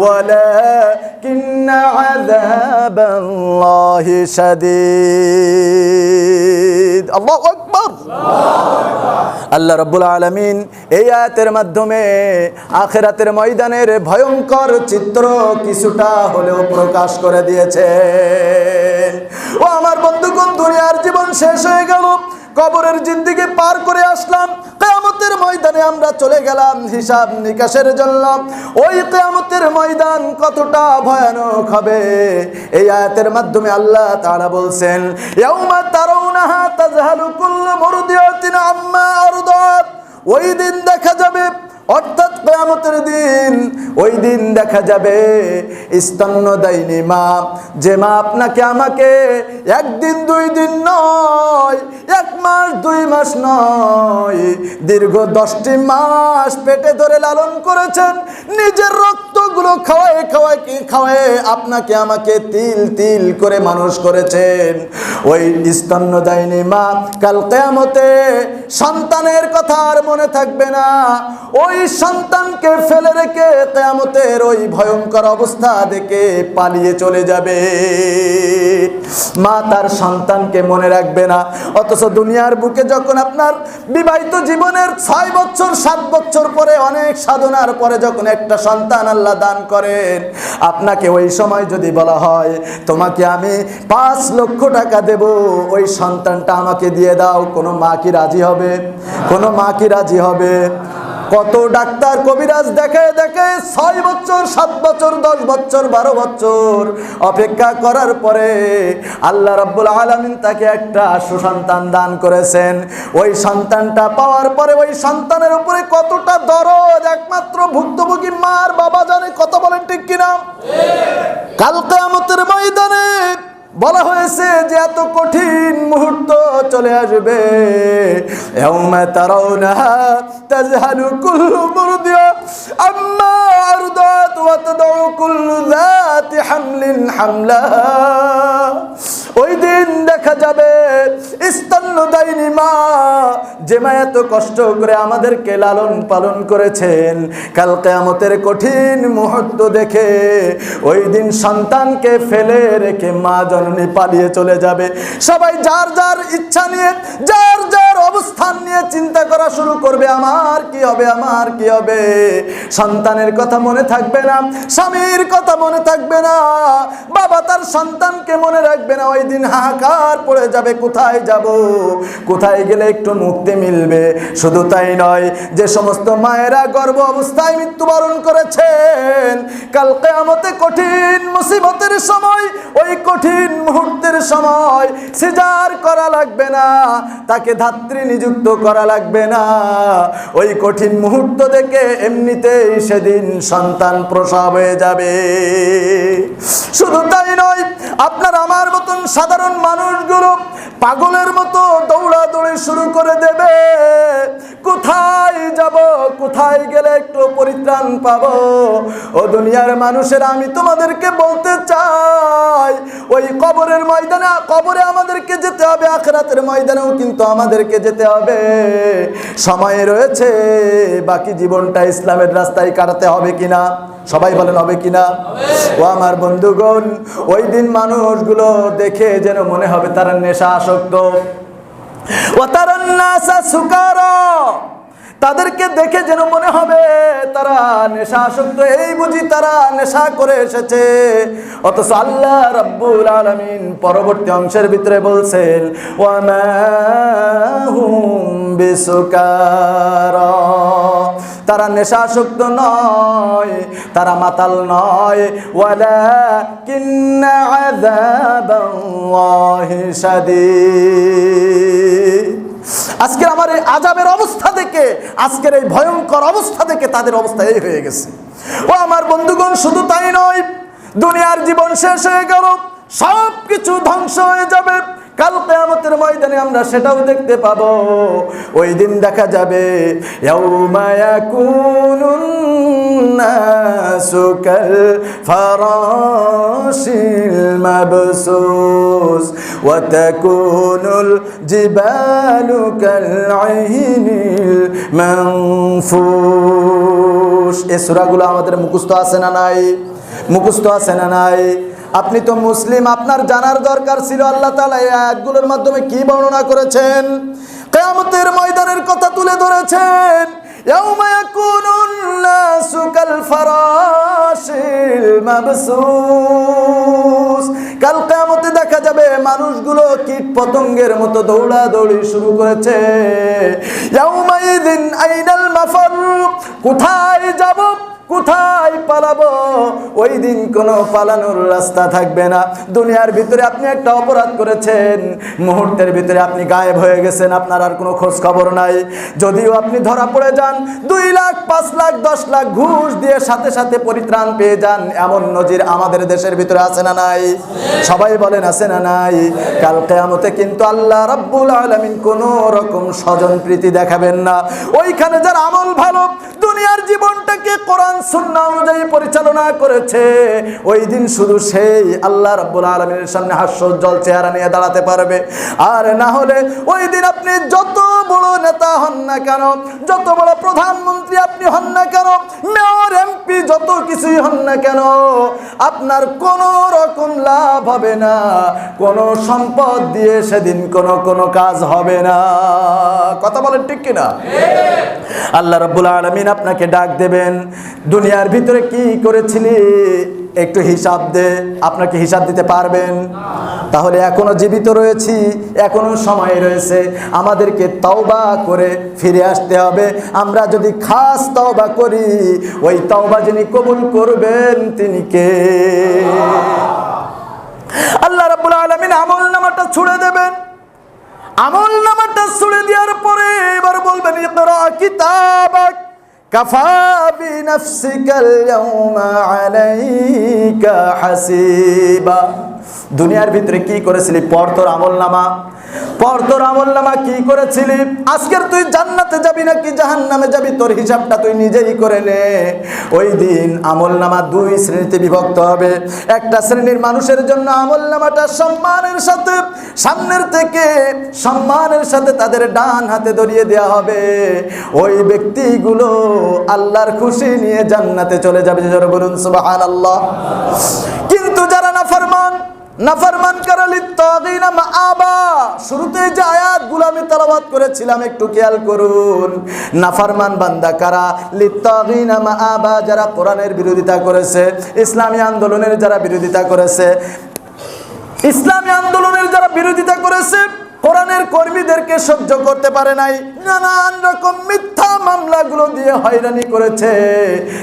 ওয়ালাকিন্না আযাবাল্লাহি শাদীদ। আল্লাহু আকবার। আল্লাহ রাব্বুল আলামিন এই আয়াতের মাধ্যমে আখিরাতের ময়দানের ভয়ঙ্কর চিত্র কিছুটা হলেও প্রকাশ করে দিয়েছেন। ও আমার বন্ধুগণ, দুনিয়ার জীবন শেষ হয়ে গেল, কবরের জিন্দেগি পার করে আসলাম, কিয়ামতের ময়দানে আমরা চলে গেলাম হিসাব নিকাশের জন্য। ওই কিয়ামতের ময়দান কতটা ভয়ানক হবে এই আয়াতের মাধ্যমে আল্লাহ তাআলা বলছেন, ইয়াউমা তারাউনাহা তাযহালু কুল্লু মুরদিয়াতিন আম্মা আরদাত। ওই দিন দেখা যাবে, অর্থাৎ কিয়ামতের দিন, ওই দিন দেখা যাবে স্তন্যদায়িনী মা, যে মা আপনাকে আমাকে একদিন 2 দিন নয়, 1 মাস 2 মাস নয়, দীর্ঘ 10টি মাস পেটে ধরে লালন করেছেন, নিজের রক্তগুলো খাওয়ায় আপনাকে আমাকে তিল তিল করে মানুষ করেছেন। ওই স্তন্যদায়িনী মা কাল কিয়ামতে সন্তানের কথা আর মনে থাকবে না। ওই সন্তানকে ফেলে রেখে কিয়ামতের ওই ভয়ঙ্কর অবস্থা দেখে পালিয়ে চলে যাবে। মা তার সন্তানকে মনে রাখবে না। অথচ দুনিয়ার বুকে যখন আপনার বিবাহিত জীবনের 6 বছর 7 বছর পরে, অনেক সাধনার পরে যখন একটা সন্তান আল্লাহ দান করেন, আপনাকে ওই সময় যদি বলা হয় তোমাকে আমি 5 লক্ষ টাকা দেব, ওই সন্তানটা আমাকে দিয়ে দাও, কোনো মা কি রাজি হবে? কোনো মা কি রাজি হবে? কত ডাক্তার কবিরাজ দেখে 6 বছর 7 বছর 10 বছর 12 বছর অপেক্ষা করার পরে আল্লাহ রাব্বুল আলামিন তাকে একটা সুসন্তান দান করেছেন। ওই সন্তানটা পাওয়ার পরে ওই সন্তানের উপরে কতটা দরদ একমাত্র ভুক্তভোগী মার বাবা জানে। কথা বলেন ঠিক কিনা? কাল কিয়ামতের ময়দানে বলা হয়েছে যে এত কঠিন মুহূর্ত চলে আসবে, ইয়াউমা তারাউনাহা তাযহালু কুল্লু মুরদিয়া আম্মা আরদাত ওয়া তাদউ কুল্লু যাতি হামলিন হামলাহা। ওই দিন দেখা যাবে স্তন্যদায়িনী মা, যে মা এত কষ্ট করে আমাদেরকে লালন পালন করেছেন, কাল কিয়ামতের কঠিন মুহূর্ত দেখে ওই দিন সন্তানকে ফেলে রেখে মা জননী পালিয়ে চলে যাবে। সবাই যার যার ইচ্ছা নিয়ে, যার যার অবস্থান নিয়ে চিন্তা করা শুরু করবে, আমার কি হবে, আমার কি হবে। সন্তানের কথা মনে থাকবে না, স্বামীর কথা মনে থাকবে না, বাবা তার সন্তানকে মনে রাখবে না। ওই দিন হাহাকার পড়ে যাবে, কোথায় যাব, কোথায় গেলে একটু মুক্তি মিলবে। শুধু তাই নয়, যে সমস্ত মায়েরা গর্ভ অবস্থায় মৃত্যুবরণ করেছেন, কাল কিয়ামতে কঠিন মুসিবতের সময়, ওই কঠিন মুহূর্তের সময় সিজার করা লাগবে না, তাকে ধাত্রী নিযুক্ত করা লাগবে না। ওই কঠিন মুহূর্ত দেখে এমনিতেই সেদিন সন্তান প্রসব হয়ে যাবে। শুধু তাই নয়, আপনার আমার মতন সাধারণ মানুষগুলো পাগলের মতো দৌড়াদৌড়ি শুরু করে দেবে। কোথায় যাব, কোথায় গেলে একটু পরিত্রাণ পাবো। ও দুনিয়ার মানুষেরা, আমি তোমাদেরকে বলতে চাই, ওই কবরের ময়দানে, কবরে আমাদেরকে যেতে হবে, আখিরাতের ময়দানেও কিন্তু আমাদেরকে যেতে হবে। সময় রয়েছে, বাকি জীবনটা ইসলামের রাস্তায় কাটাতে হবে কিনা? সবাই বলেন হবে কিনা? ও আমার বন্ধুগণ, ওই দিন মানুষগুলো দেখে যেন মনে হবে তারা নেশা আসক্ত। ওয়াতারান নাসা সুকারা, তাদেরকে দেখে যেন মনে হবে তারা নেশা আসক্ত, এই বুঝি তারা নেশা করে এসেছে। অথচ আল্লাহ রাব্বুল আলামিন পরবর্তী অংশের ভিতরে বলছেন, ওয়া মা হুম বিসুকারা, তারা নেশা আসক্ত নয়, তারা মাতাল নয়, ওয়ালাকিন্না আযাবাল্লাহি শাদীদ। আজকের আমার এই আযাবের অবস্থা দেখে, আজকের এই ভয়ঙ্কর অবস্থা দেখে তাদের অবস্থা এই হয়ে গেছে। ও আমার বন্ধুগণ, শুধু তাই নয়, দুনিয়ার জীবন শেষ হয়ে গেল, সব কিছু ধ্বংস হয়ে যাবে, কাল কিয়ামতের ময়দানে আমরা সেটাও দেখতে পাবো। ওই দিন দেখা যাবে ইয়াউমা ইয়াকুনুন নাসু কাল ফারাশিল মাবসুস ওয়া তাকুনুল জিবালু কাল আইনিল মানফুস। এই সূরাগুলো আমাদের মুখস্থ আছে না নাই? মুখস্থ আছে না নাই? আপনি তো মুসলিম, আপনার জানার দরকার ছিল আল্লাহ তাআলা এই আয়াতগুলোর মাধ্যমে কি বর্ণনা করেছেন। কিয়ামতের ময়দানের কথা তুলে ধরেছেন। ইয়াউমা ইয়াকুনুন নাসু কাল ফারাশিল মাবসুস। কাল কিয়ামতে দেখা যাবে মানুষগুলো কীট পতঙ্গের মতো দৌড়াদৌড়ি শুরু করেছে। ইয়াউমা ইযিন আইনাল মাফার, কোথায় যাব, কোথায় পালাবো? ওই দিন কোনো পালানোর রাস্তা থাকবে না। দুনিয়ার ভিতরে আপনি একটা অপরাধ করেছেন, মুহূর্তের ভিতরে আপনি গায়েব হয়ে গেছেন, আপনার আর কোনো খোঁজ খবর নাই। যদিও আপনি ধরা পড়ে যান, 2 লাখ 5 লাখ 10 লাখ ঘুষ দিয়ে সাথে সাথে পরিত্রাণ পেয়ে যান, এমন নজির আমাদের দেশের ভিতরে আছে না নাই? সবাই বলেন আছে না নাই? কাল কিয়ামতে কিন্তু আল্লাহ রাব্বুল আলামিন কোনো রকম স্বজন প্রীতি দেখাবেন না। ওইখানে যার আমল ভালো, দুনিয়ার জীবনটাকে কোরআন সুন্নাহ অনুযায়ী পরিচালনা করেছে, ওই দিন শুধু সেই আল্লাহ রাব্বুল আলামিনের সামনে হাস্যোজ্জ্বল চেহারা নিয়ে দাঁড়াতে পারবে। আর না হলে ওই দিন আপনি যত বড় নেতা হন না কেন, যত বড় প্রধানমন্ত্রী আপনি হন না কেন, মেয়র এমপি যত কিছুই হন না কেন, আপনার কোনো রকম লাভ হবে না। কোনো সম্পদ দিয়ে সেদিন কোনো কাজ হবে না। কথা বলেন ঠিক কিনা? আল্লাহ রাব্বুল আলামিন আপনাকে ডাক দেবেন, দুনিয়ার ভিতরে কি করেছিলি একটু হিসাব দে। আপনাকে হিসাব দিতে পারবেন? তাহলে এখনো জীবিত রয়েছি, এখনো সময় রয়েছে, আমাদেরকে তওবা করে ফিরে আসতে হবে। আমরা যদি খাস তওবা করি, ওই তওবা যিনি কবুল করবেন তিনি কে? আল্লাহ রাব্বুল আলামিন আমলনামাটা ছুড়ে দেবেন। আমলনামাটা ছুড়ে দেওয়ার পরে এবার বলবেন ইকরা কিতাবাক কাফা বিনাফসিকাল ইয়াউমা আলাইকা হাসিবা। দুনিয়ার ভিতরে কি করেছিলি? পড় তোর আমলনামা, পড় তোর আমলনামা কি করেছিলি। আজকের তুই জান্নাতে যাবি নাকি জাহান্নামে যাবি, তোর হিসাবটা তুই নিজেই করে নে। ওই দিন আমলনামা 2 শ্রেণীতে বিভক্ত হবে। একটা শ্রেণীর মানুষের জন্য আমলনামাটা সম্মানের সাথে সামনের থেকে সম্মানের সাথে তাদের ডান হাতে ধরিয়ে দেওয়া হবে। ওই ব্যক্তিগুলো আল্লাহর খুশি নিয়ে জান্নাতে চলে যাবে। যারা বলুন সুবহানাল্লাহ। কিন্তু যারা নাফরমান কারা লিত্তাগিনা মাআবা, শুরুতে যে আয়াতগুলো আমি তেলাওয়াত করেছিলাম একটু খেয়াল করুন। নাফরমান বান্দা কারা? লিত্তাগিনা মাআবা, যারা কোরআনের বিরোধিতা করেছে, ইসলামী আন্দোলনের যারা বিরোধিতা করেছে, ইসলামী আন্দোলনের যারা বিরোধিতা করেছে, কোরআনের কর্মীদেরকে সহ্য করতে পারে নাই, নানান রকম মিথ্যা মামলাগুলো দিয়ে হয়রানি করেছে,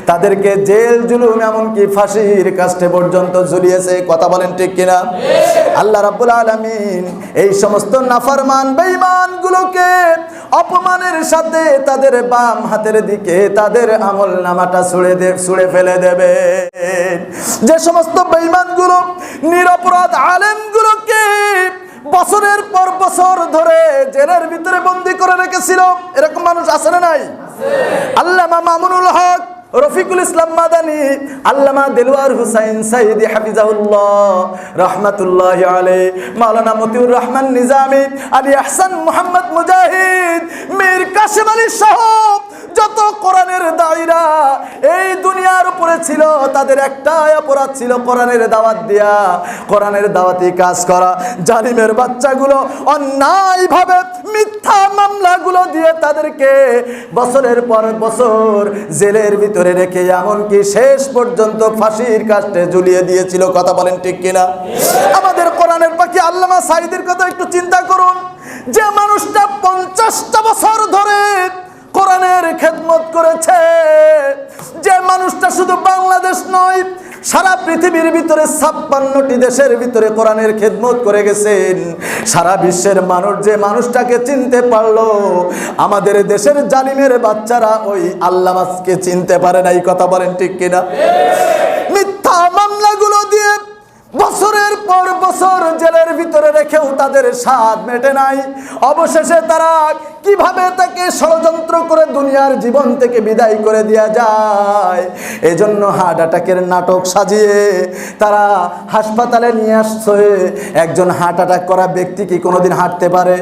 তাদেরকে জেল জুলুম এমনকি ফাঁসির কাস্টে পর্যন্ত ঝুলিয়েছে। কথা বলেন ঠিক কিনা? আল্লাহ রাব্বুল আলামিন এই সমস্ত নাফরমান বেঈমানগুলোকে অপমানের সাথে তাদের বাম হাতের দিকে তাদের আমলনামাটা ছুঁড়ে ফেলে দেবে। যে সমস্ত বেঈমানগুলো নিরপরাধ আলেমগুলোকে বছরের পর বছর ধরে জেলের ভিতরে বন্দী করে রেখেছিল, এরকম মানুষ আছে না নাই? আল্লামা মামুনুল হক, রফিকুল ইসলাম মাদানী, আল্লামা দেলওয়ার হুসাইন সাইদি হাফিজাহুল্লাহ রহমাতুল্লাহি আলাইহি, মাওলানা মতিউর রহমান নিজামী, আলী আহসান মুহাম্মদ মুজাহিদ, মীর কাসেম আলী সহ যত কোরআনের দায়ীরা এই দুনিয়ার উপরে ছিল, তাদের একটাই অপরাধ ছিল কোরআনের দাওয়াত দেয়া, কোরআনের দাওয়াতি কাজ করা। জালিমের বাচ্চাগুলো অন্যায়ভাবে মিথ্যা মামলাগুলো দিয়ে তাদেরকে বছরের পর বছর জেলের ভিতরে রেখে এমনকি শেষ পর্যন্ত ফাঁসির কাস্টে ঝুলিয়ে দিয়েছিল। কথা বলেন ঠিক কিনা? আমাদের কোরআনের পাখি আল্লামা সাঈদীর কথা একটু চিন্তা করুন। যে মানুষটা 50টা বছর ধরে কোরআনের খেদমত করেছে, যে মানুষটা শুধু বাংলাদেশ নয় সারা পৃথিবীর ভিতরে 56টি দেশের ভিতরে কোরআনের খেদমত করে গেছেন, সারা বিশ্বের মানুষ যে মানুষটাকে চিনতে পারলো, আমাদের দেশের জালিমের বাচ্চারা ওই আল্লামাকে চিনতে পারে নাই। কথা বলেন ঠিক কিনা? মিথ্যা মামলাগুলো দিয়ে বছরের পর বছর জেলের ভিতরে রেখেও তাদের স্বাদ মেটে নাই। অবশেষে তারা কিভাবে তাকে ষড়যন্ত্র করে দুনিয়ার জীবন থেকে বিদায় করে দেয়া যায়, এজন্য হার্ট অ্যাটাকের নাটক সাজিয়ে তারা হাসপাতালে নিয়ে আসছে। একজন হার্ট অ্যাটাক করা ব্যক্তি কি কোনোদিন হাঁটতে পারে?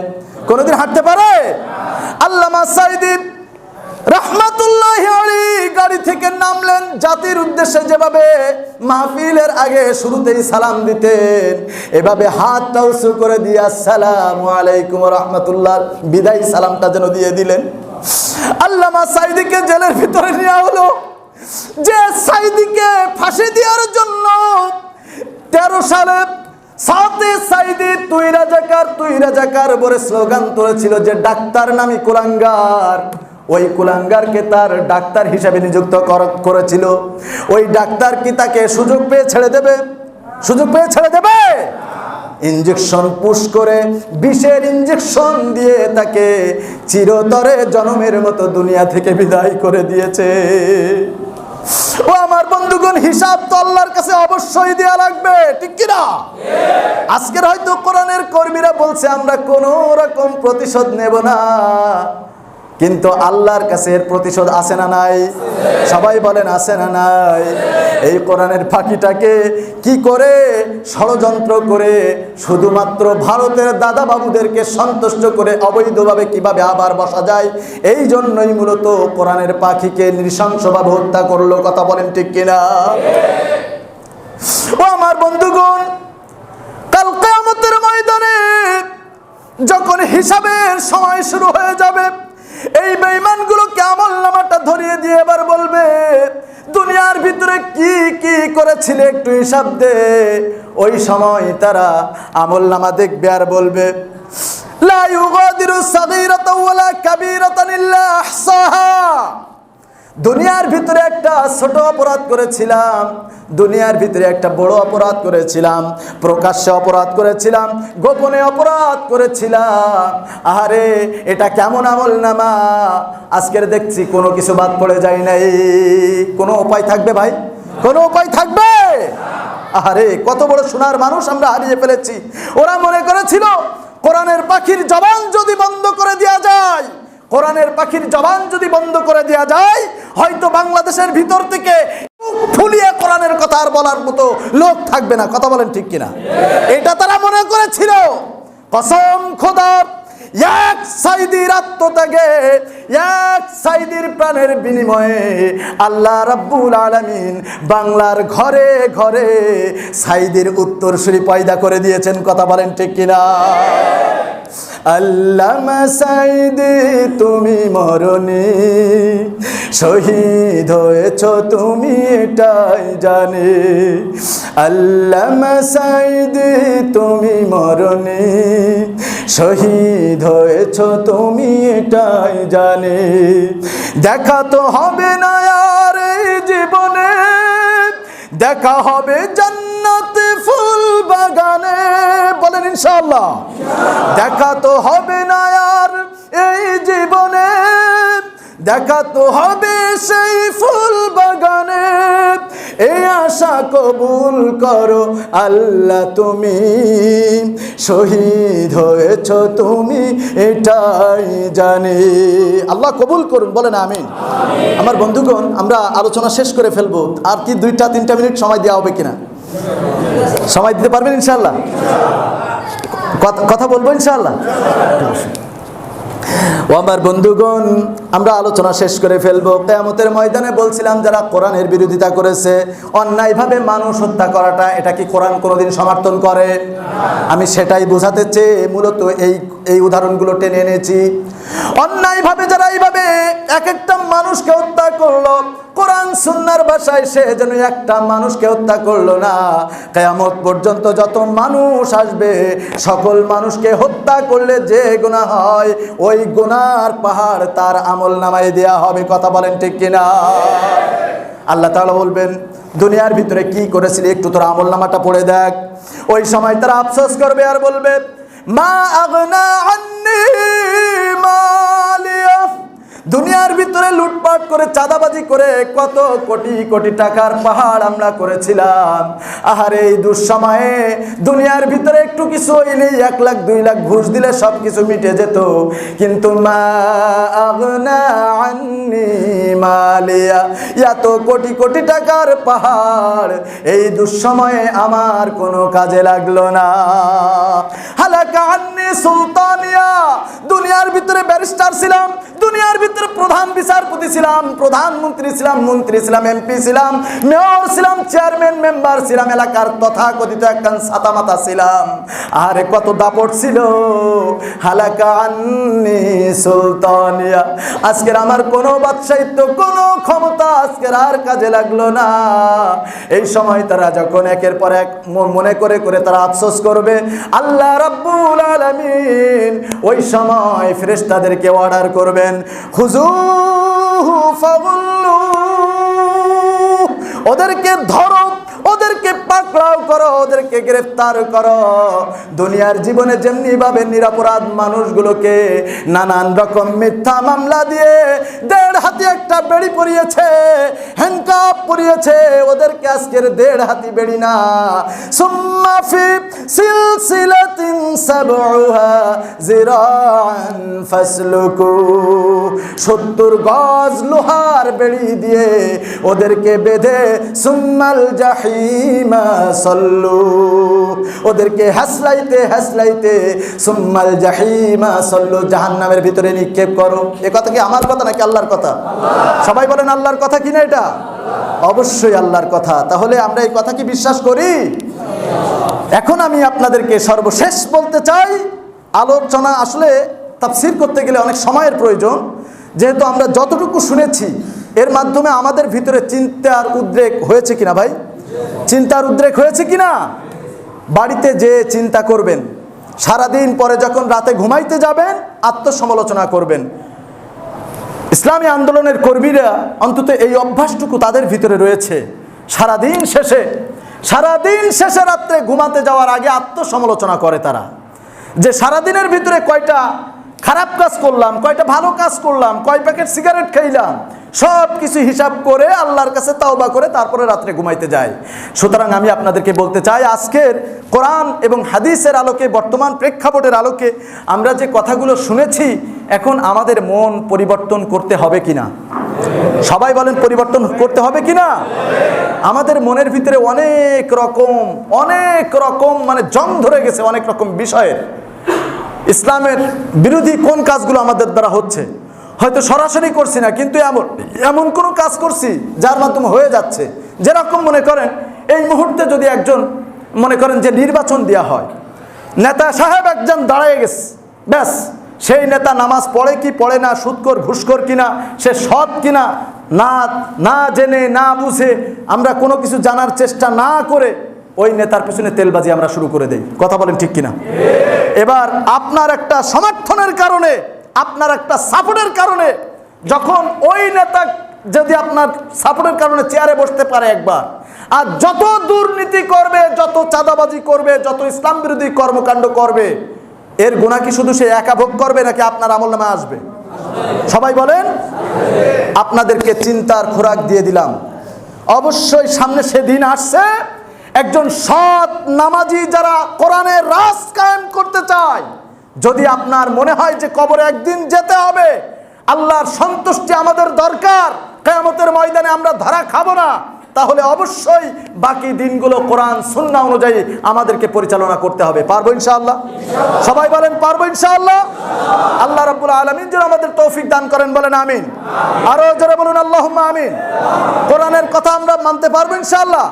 কোনোদিন হাঁটতে পারে? আল্লামা সাঈদী রাহমাতুল্লাহি আলাইহি গাড়ি থেকে নামলেন, জাতির উদ্দেশ্যে যেভাবে মাহফিলের আগে শুরুতেই সালাম দিতেন, এভাবে হাতটা উঁচু করে দিয়ে আসসালামু আলাইকুম ওয়া রাহমাতুল্লাহ বিদায় সালামটা যেন দিয়ে দিলেন। আল্লামা সাঈদীকে জেলের ভিতরে নেওয়া হলো, যে সাঈদীকে ফাঁসি দেওয়ার জন্য 13 সালে সাথে সাঈদী তুই রাজাকার বলে স্লোগান তুলেছিল, যে ডাক্তার নামী কুলাঙ্গার, ওই কুলাঙ্গারকে তার ডাক্তার হিসেবে নিযুক্ত করেছিল। ওই ডাক্তার কি তাকে সুযোগ পেয়ে ছেড়ে দেবে? সুযোগ পেয়ে ছেড়ে দেবে? ইনজেকশন পুশ করে, বিষের ইনজেকশন দিয়ে তাকে চিরতরে জনমের মতো দুনিয়া থেকে বিদায় করে দিয়েছে। ও আমার বন্ধুগণ, হিসাব তো আল্লাহর কাছে অবশ্যই দেয়া লাগবে, ঠিক কি না? আজকের হয়তো কোরআনের কর্মীরা বলছে আমরা কোনো রকম প্রতিশোধ নেব না, কিন্তু আল্লাহর কাছে এর প্রতিশোধ আছে না নাই? সবাই বলেন আছে না নাই? এই কোরআনের ফাঁকিটাকে কি করে ষড়যন্ত্র করে শুধুমাত্র ভারতের দাদা বাবুদেরকে সন্তুষ্ট করে অবৈধভাবে কিভাবে আবার বসা যায়, এই জন্যই মূলত কোরআনের পাখিকে নৃশংসভাবে হত্যা করলো। কথা বলেন ঠিক কিনা? ও আমার বন্ধুগণ, কাল কিয়ামতের ময়দানে যখন হিসাবের সময় শুরু হয়ে যাবে, এই বেঈমানগুলোকে আমলনামাটা ধরিয়ে দিয়ে এবার বলবে দুনিয়ার ভিতরে কি কি করেছিলে একটু হিসাব দে। ওই সময় তারা আমলনামা দেখবে আর বলবে লা ইউগাদিরু সাগীরাতাও ওয়ালা কাবীরাতান ইল্লা আহসাহা। দুনিয়ার ভিতরে একটা ছোট অপরাধ করেছিলাম, দুনিয়ার ভিতরে একটা বড় অপরাধ করেছিলাম, প্রকাশ্যে অপরাধ করেছিলাম, গোপনে অপরাধ করেছিলাম। আরে এটা কেমন আমলনামা! আজকের দেখছি কোনো কিছু বাদ পড়ে যায় নাই। কোনো উপায় থাকবে ভাই? কোনো উপায় থাকবে? আরে কত বড় সোনার মানুষ আমরা হারিয়ে ফেলেছি। ওরা মনে করেছিল কোরআনের পাখির জবান যদি বন্ধ করে দেওয়া যায়, কোরআনের পাখির জবান যদি বন্ধ করে দেওয়া যায়, হয়তো বাংলাদেশের ভিতর থেকে ফুলিয়ে কোরআনের কথা আর বলার মতো লোক থাকবে না। কথা বলেন ঠিক কিনা? এটা তারা মনে করেছিল। কসম খোদার, এক সাঈদীর আত্মত্যাগে, এক সাঈদীর প্রাণের বিনিময়ে আল্লাহ রাব্বুল আলামিন বাংলার ঘরে ঘরে সাঈদীর উত্তরসূরি পয়দা করে দিয়েছেন। কথা বলেন ঠিক কিনা? আল্লামা সাঈদী তুমি মরনি, শহীদ হয়েছ তুমি এটাই জানি। আল্লামা সাঈদী তুমি মরনি, শহীদ হয়েছ তুমি এটাই জানি। দেখা তো হবে না আর এই জীবনে, দেখা হবে জান্নাতে ফুল বাগানে। বলেন ইনশাআল্লাহ। দেখা তো হবে না আর এই জীবনে, দেখা তো হবে সেই ফুল বাগানে। এই আশা কবুল করো আল্লাহ তুমি, শহীদ হয়েছ তুমি এটাই জানি। আল্লাহ কবুল করুন, বলেন আমিন। আমার বন্ধুগণ, আমরা আলোচনা শেষ করে ফেলবো। আর কি 2-3 মিনিট সময় দেওয়া হবে কিনা? সময় দিতে পারবেন ইনশাআল্লাহ? কথা বলবো ইনশাআল্লাহ। ও আমার বন্ধুগণ, আমরা আলোচনা শেষ করে ফেলবো। কিয়ামতের ময়দানে বলছিলাম যারা কোরআনের বিরোধিতা করেছে, অন্যায়ভাবে মানুষ হত্যা করাটা, এটা কি কোরআন কোনোদিন সমর্থন করে? আমি সেটাই বোঝাতে চেয়ে মূলত এই উদাহরণগুলো টেনে এনেছি। অন্যায়ভাবে যারা এইভাবে এক একটা মানুষকে হত্যা করলো, কোরআন সুন্নাহর ভাষায় সে যেন একটা মানুষকে হত্যা করলো না। কিয়ামত পর্যন্ত যত মানুষ আসবে, সকল মানুষকে হত্যা করলে যে গুনাহ হয়, ওই গুনার পাহাড় তার আমলনামায় দেয়া হবে। কথা বলেন ঠিক কিনা? আল্লাহ তাআলা বলবেন দুনিয়ার ভিতরে কি করেছিলি একটু তোর আমলনামাটা পড়ে দেখ। ওই সময় তারা আফসোস করবে আর বলবে মা আগনা আন্নি মালিয়া, দুনিয়ার ভিতরে লুটপাট করে চাঁদাবাজি করে কত কোটি কোটি টাকার পাহাড় আমরা করেছিলাম। আহারে এই দুঃসময়ে দুনিয়ার ভিতরে একটু কিছু হইলেই 1 লাখ 2 লাখ ঘুষ দিলে সব কিছু মিটে যেত। কিন্তু মা আগনা আন্নি মালিয়া, এত কোটি কোটি টাকার পাহাড় এই দুঃসময়ে আমার কোনো কাজে লাগলো না। হালাকা আন্নি সুলতানিয়া, দুনিয়ার ভিতরে ব্যারিস্টার ছিলাম, দুনিয়ার ভিতরে প্রধান বিচারপতি ছিলাম, প্রধানমন্ত্রী ছিলাম, মন্ত্রী ছিলাম, এমপি ছিলাম, মেয়র ছিলাম, চেয়ারম্যান মেম্বার ছিলাম, এলাকার তথাকথিত একজন ছাতামাতা ছিলাম। আরে কত দাপট ছিল। হালাকা আন্নি সুলতানিয়া, আজকের আমার কোনো বাদশাহিত্ব কোনো ক্ষমতা আজকের আর কাজে লাগলো না। এই সময় তারা যখন একের পর এক মনে করে করে তারা আফসোস করবে, আল্লাহ রাব্বুল আলামিন ওই সময় ফেরেশতাদেরকে অর্ডার করবেন, খুযুহু ফাগুল্লু, ওদেরকে ধরো, ওদেরকে পাকড়াও করো, ওদেরকে গ্রেফতার করো। দুনিয়ার জীবনে যেমনি ভাবে নিরপরাধ মানুষগুলোকে নানান রকম মিথ্যা মামলা দিয়ে 1.5 হাতি একটা বেড়ি পরিয়েছে, হ্যান্ডকাপ পরিয়েছে, ওদেরকে আজকের 1.5 হাতি বেড়ি না, সুম্মা ফি সিলসিলাতিন সাবউহা যিরাআন ফাসলুকু, 70 গজ লোহার বেড়ি দিয়ে ওদেরকে বেঁধে সুম্মাল জাহিমা সল্লু, ওদেরকে হাসলাইতে হাসলাইতে সুম্মাল জাহিমা সল্লু, জাহান্নামের ভিতরে নিক্ষেপ করো। এ কথা কি আমার কথা নাকি আল্লাহর কথা? সবাই বলেন আল্লাহর কথা কিনা এটা? অবশ্যই আল্লাহর কথা। তাহলে আমরা এই কথা কি বিশ্বাস করি? এখন আমি আপনাদেরকে সর্বশেষ বলতে চাই, আলোচনা আসলে তাফসীর করতে গেলে অনেক সময়ের প্রয়োজন, যেহেতু আমরা যতটুকু শুনেছি এর মাধ্যমে আমাদের ভিতরে চিন্তার উদ্রেক হয়েছে কিনা ভাই? চিন্তার উদ্রেক হয়েছে কিনা? বাড়িতে যে চিন্তা করবেন, সারাদিন পরে যখন রাতে ঘুমাইতে যাবেন আত্মসমালোচনা করবেন। ইসলামী আন্দোলনের কর্মীরা অন্তত এই অভ্যাসটুকু তাদের ভিতরে রয়েছে, সারাদিন শেষে রাত্রে ঘুমাতে যাওয়ার আগে আত্মসমালোচনা করে তারা, যে সারাদিনের ভিতরে কয়টা খারাপ কাজ করলাম, কয়টা ভালো কাজ করলাম, কয় প্যাকেট সিগারেট খাইলাম, সব কিছু হিসাব করে আল্লাহর কাছে তাওবা করে তারপরে রাত্রে ঘুমাইতে যায়। সুতরাং আমি আপনাদেরকে বলতে চাই, আজকের কোরআন এবং হাদিসের আলোকে, বর্তমান প্রেক্ষাপটের আলোকে আমরা যে কথাগুলো শুনেছি, এখন আমাদের মন পরিবর্তন করতে হবে কিনা? সবাই বলেন পরিবর্তন করতে হবে কিনা? আমাদের মনের ভিতরে অনেক রকম মানে জং ধরে গেছে অনেক রকম বিষয়ের। ইসলামের বিরোধী কোন কাজগুলো আমাদের দ্বারা হচ্ছে, হয়তো সরাসরি করছি না, কিন্তু এমন কোনো কাজ করছি যার মাধ্যমে হয়ে যাচ্ছে। যেরকম মনে করেন এই মুহূর্তে যদি একজন মনে করেন যে নির্বাচন দেওয়া হয়, নেতা সাহেব একজন দাঁড়ায় গেছে, ব্যাস সেই নেতা নামাজ পড়ে কি পড়ে না, সুদখোর ঘুষখোর কিনা, সে সৎ কিনা, না জেনে না বুঝে আমরা কোনো কিছু জানার চেষ্টা না করে ওই নেতার পিছনে তেলবাজি আমরা শুরু করে দেই। কথা বলেন ঠিক কিনা? এবার আপনার একটা সমর্থনের কারণে, আপনার একটা সাপোর্টের কারণে, যখন ওই নেতা যদি আপনার সাপোর্টের কারণে চেয়ারে বসতে পারে একবার, আর যত দুর্নীতি করবে, যত চাঁদাবাজি করবে, যত ইসলাম বিরোধী কর্মকাণ্ড করবে, এর গুনাহ কি শুধু সে একা ভোগ করবে নাকি আপনার আমলনামায় আসবে? সবাই বলেন। আপনাদেরকে চিন্তার খোরাক দিয়ে দিলাম, অবশ্যই সামনে সেদিন আসছে, একজন সৎ নামাজি যারা কোরআনের রাজ কায়েম করতে চায়, যদি আপনার মনে হয় যে কবরে একদিন যেতে হবে, আল্লাহর সন্তুষ্টি আমাদের দরকার, কিয়ামতের ময়দানে আমরা ধরা খাবো না, তাহলে অবশ্যই বাকি দিনগুলো কোরআন সুন্নাহ অনুযায়ী আমাদেরকে পরিচালনা করতে হবে। পারবো ইনশাআল্লাহ? সবাই বলেন পারবো ইনশাআল্লাহ? আল্লাহ রাব্বুল আলামিন যেন আমাদের তৌফিক দান করেন, বলেন আমিন। আরো জোরে বলুন আল্লাহুম্মা আমিন। কোরআনের কথা আমরা মানতে পারবো ইনশাআল্লাহ?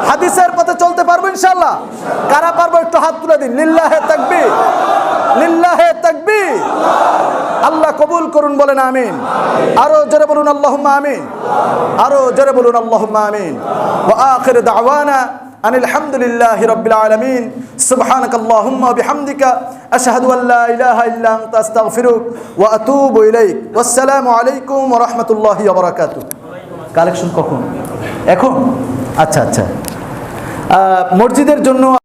হাদিসের পথে চলতে পারবো ইনশাআল্লাহ? কারা পারবো একটু হাত তুলে দিন। লিল্লাহে তাকবীর, লিল্লাহে তাকবীর। আল্লাহ কবুল করুন, বলেন আমিন। আরো জোরে বলুন আল্লাহুম্মা আমিন। আরো জোরে বলুন আল্লাহুম্মা আমিন। ওয়া আখির দাওয়ানা আনিল হামদুলিল্লাহি রাব্বিল আলামিন। সুবহানাকাল্লাহুম্মা ওয়া বিহামদিকা আশহাদু আল লা ইলাহা ইল্লা আনতা আস্তাগফিরুক ওয়া আতুবু ইলাইক। ওয়াসসালামু আলাইকুম ওয়া রাহমাতুল্লাহি ওয়া বারাকাতুহু। কালেকশন কখন? এখন? আচ্ছা, মসজিদের জন্য